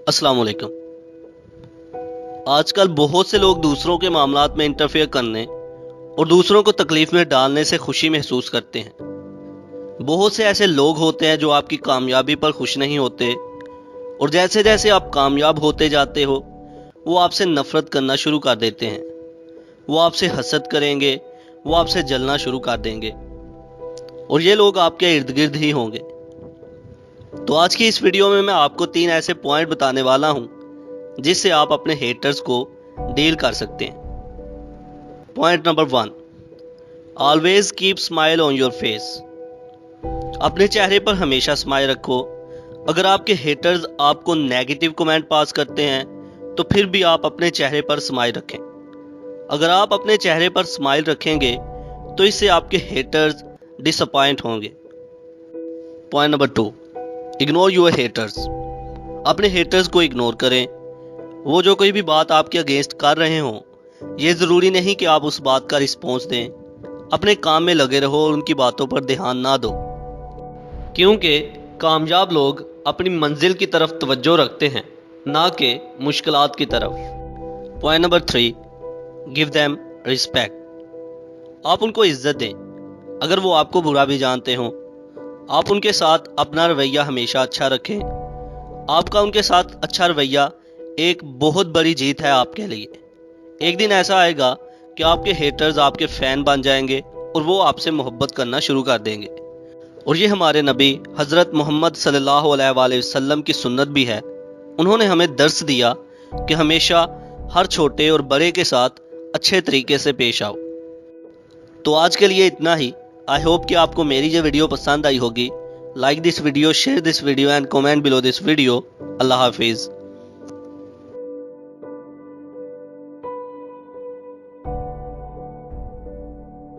अस्सलाम वालेकुम। आजकल बहुत से लोग दूसरों के मामलात में इंटरफेयर करने और दूसरों को तकलीफ में डालने से खुशी महसूस करते हैं। बहुत से ऐसे लोग होते हैं जो आपकी कामयाबी पर खुश नहीं होते और जैसे जैसे आप कामयाब होते जाते हो वो आपसे नफरत करना शुरू कर देते हैं। वो आपसे हसद करेंगे, वो आपसे जलना शुरू कर देंगे और ये लोग आपके इर्द गिर्द ही होंगे। तो आज की इस वीडियो में मैं आपको 3 ऐसे पॉइंट बताने वाला हूं जिससे आप अपने हेटर्स को डील कर सकते हैं। Point number 1, always keep smile on your face. अपने चेहरे पर हमेशा स्माइल रखो। अगर आपके हेटर्स आपको नेगेटिव कमेंट पास करते हैं तो फिर भी आप अपने चेहरे पर स्माइल रखें। अगर आप अपने चेहरे पर स्माइल रखेंगे तो इससे आपके हेटर्स डिसअपॉइंट होंगे। Point number 2, ignore your haters. अपने हेटर्स को इग्नोर करें। वो जो कोई भी बात आपके अगेंस्ट कर रहे हों, ये ज़रूरी नहीं कि आप उस बात का रिस्पॉन्स दें। अपने काम में लगे रहो और उनकी बातों पर ध्यान ना दो, क्योंकि कामयाब लोग अपनी मंजिल की तरफ तवज्जो रखते हैं, ना कि मुश्किलात की तरफ। Point number 3, give them respect. आप उनको इज्जत दें। अगर वो आपको बुरा भी जानते हों, आप उनके साथ अपना रवैया हमेशा अच्छा रखें। आपका उनके साथ अच्छा रवैया एक बहुत बड़ी जीत है आपके लिए। एक दिन ऐसा आएगा कि आपके हेटर्स आपके फ़ैन बन जाएंगे और वो आपसे मोहब्बत करना शुरू कर देंगे। और ये हमारे नबी हज़रत मोहम्मद सल्लल्लाहु अलैहि वसल्लम की सुन्नत भी है। उन्होंने हमें दर्स दिया कि हमेशा हर छोटे और बड़े के साथ अच्छे तरीके से पेश आओ। तो आज के लिए इतना ही। आई होप कि आपको मेरी ये वीडियो पसंद आई होगी। Like this video, share this video and comment below this video. अल्लाह हाफिज़।